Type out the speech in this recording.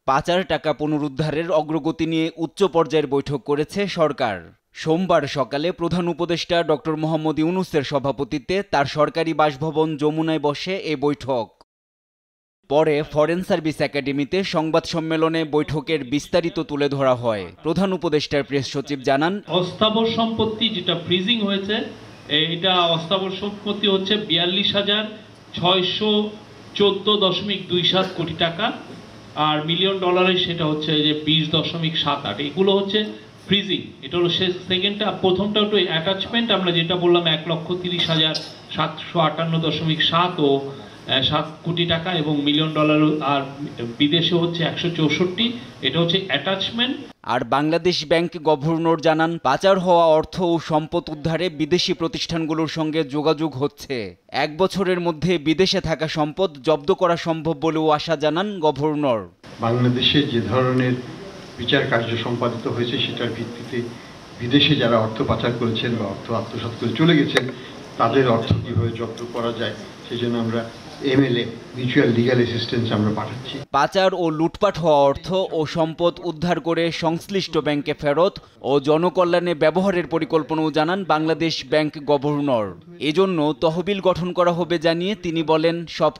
পাচার টাকা পুনরুদ্ধারের অগ্রগতি নিয়ে উচ্চ পর্যায়ের বৈঠক করেছে সরকার। সোমবার সকালে প্রধান উপদেষ্টা ডক্টর মোহাম্মদ ইউনূসের সভাপতিত্বে তার সরকারি বাসভবন যমুনায় বসে এ বৈঠক। পরে ফরেন সার্ভিস একাডেমিতে সংবাদ সম্মেলনে বৈঠকের বিস্তারিত তুলে ধরা হয়। প্রধান উপদেষ্টার প্রেস সচিব জানান, অস্থাবর সম্পত্তি যেটা ফ্রিজিং হয়েছে, এটা অস্থাবর সম্পত্তি হচ্ছে 42,614.27 কোটি টাকা, আর মিলিয়ন ডলারের সেটা হচ্ছে যে 20.78। এগুলো হচ্ছে ফ্রিজিং। এটা হলো সেকেন্ডটা। প্রথমটা একটু অ্যাটাচমেন্ট, আমরা যেটা বললাম 1,30,758.7 ও 7 কোটি টাকা এবং মিলিয়ন ডলার, আর বিদেশে হচ্ছে 164। এটা হচ্ছে অ্যাটাচমেন্ট। আর বাংলাদেশ ব্যাংক গভর্নর জানান, পাচার হওয়া অর্থ ও সম্পদ উদ্ধারে বিদেশি প্রতিষ্ঠানগুলোর সঙ্গে যোগাযোগ হচ্ছে। 1 বছরের মধ্যে বিদেশে থাকা সম্পদ জব্দ করা সম্ভব বলেও আশা জানান গভর্নর। বাংলাদেশে যে ধরনের বিচার কার্য সম্পাদিত হয়েছে সেটার ভিত্তিতে বিদেশে যারা অর্থ পাচার করেছেন বা অর্থ আত্মসাৎ করে চলে গেছেন তাদের অর্থ কীভাবে জব্দ করা যায় সেই জন্য আমরা MLA মিউচুয়াল লিগ্যাল অ্যাসিস্ট্যান্স আমরা পাঠাচ্ছি। পাচার ও লুটপাট হওয়া অর্থ ও সম্পদ উদ্ধার করে সংশ্লিষ্ট ব্যাংকে ফেরত ও জনকল্যাণে ব্যবহারের পরিকল্পনাও জানান বাংলাদেশ ব্যাংক গভর্নর। এজন্য তহবিল গঠন করা হবে জানিয়ে তিনি বলেন, সব